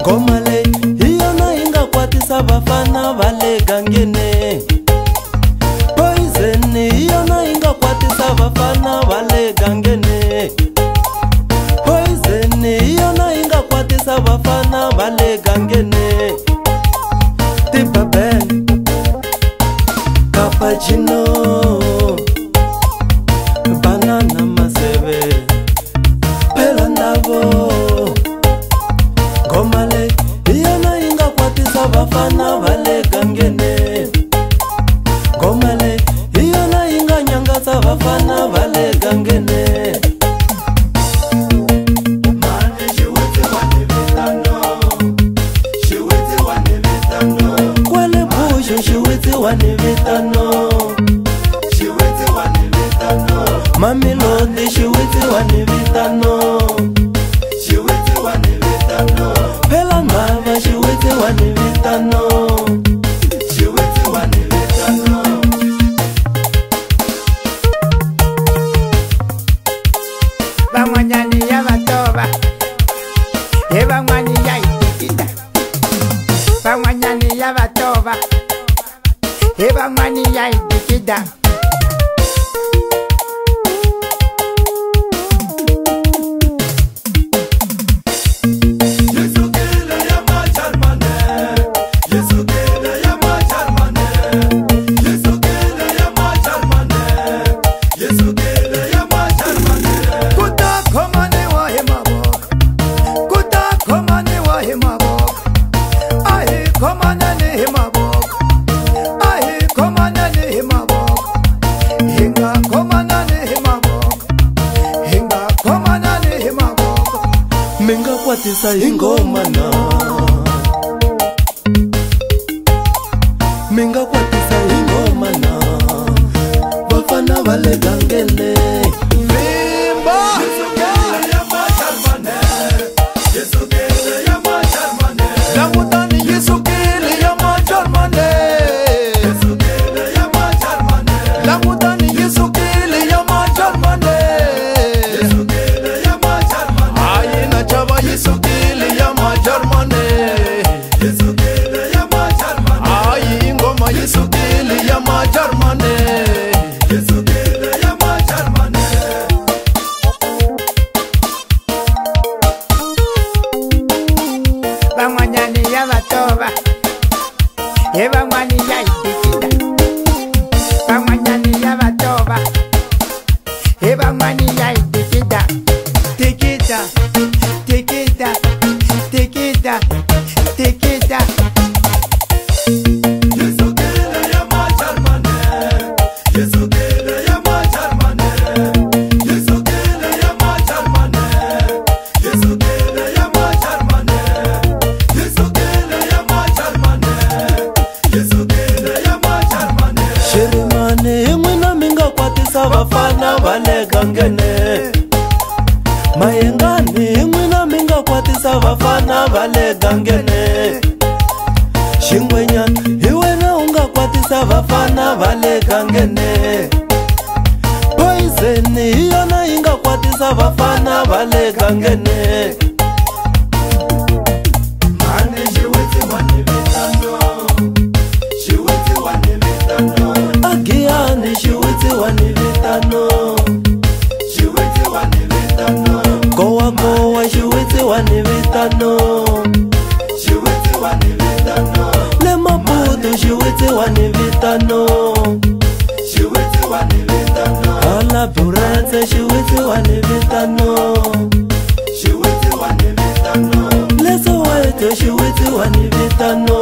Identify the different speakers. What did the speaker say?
Speaker 1: Komale iyona inga kwatisa bafana bale gangene. Poison iyona inga kwatisa bafana bale gangene. Poison iyona inga kwatisa bafana bale gangene. Tipa Ben Cappuccino Banana Masebe Pelandavo Komale iyona inga kwatisa bafana bale gangene. Komale iyona inga nyangasa bafana bale gangene. Mane shiwete wane vitano, shiwete wane vitano. Kwele busho shiwete wane vitano, shiwete wane vitano. Mamelodi shiwete wane vitano, shiwete wane vitano. Pelangava shiwete wane vitano, shiwete wane vitano.
Speaker 2: Bangwanyani ya batoba, bangwani ya itikita. Bangwanyani ya batoba, bangwani ya itikita.
Speaker 1: Minga kwatisa ingoma na Minga kwatisa ingoma na bafana bale gangene. Vimba Yesukele ya macharmane, Yesukele ya macharmane. Lamutani Yesukele ya macharmane, Yesukele ya macharmane. Lamutani Yesukele ya macharmane, Yesukele ya macharmane. Ayina chaba Yesukele ya macharmane, Yesukele ya macharmane. Ayi ngoma Yesukele ya macharmane, Yesukele ya macharmane.
Speaker 2: Bangwanyani ya batoba, bangwani ya itikita. Bangwanyani ya batoba, bangwani ya itikita. Tikita, tikita, tikita, tikita.
Speaker 1: Yesukele ya macharmane, Yesukele ya macharmane, Yesukele ya macharmane, Yesukele ya macharmane, Yesukele ya macharmane, Yesukele ya macharmane. Shirimane imwina minga kwatisa bafana bale gangene. Mayengani imwina minga kwatisa bafana bale gangene. Shingwenyan iwena unga kwatisa bafana bale gangene. Poison iyona inga kwatisa bafana bale gangene. Mane shiwete wane vitano, shiwete wane vitano. Agiani shiwete wane vitano, shiwete wane vitano. Goa goa shiwete wane vitano, shiwete wane vitano. Lemaputu shiwete wane vitano, shiwete wane vitano. Ala Buretse shiwete wane vitano, shiwete wane vitano. Leso weto shiwete wane vitano,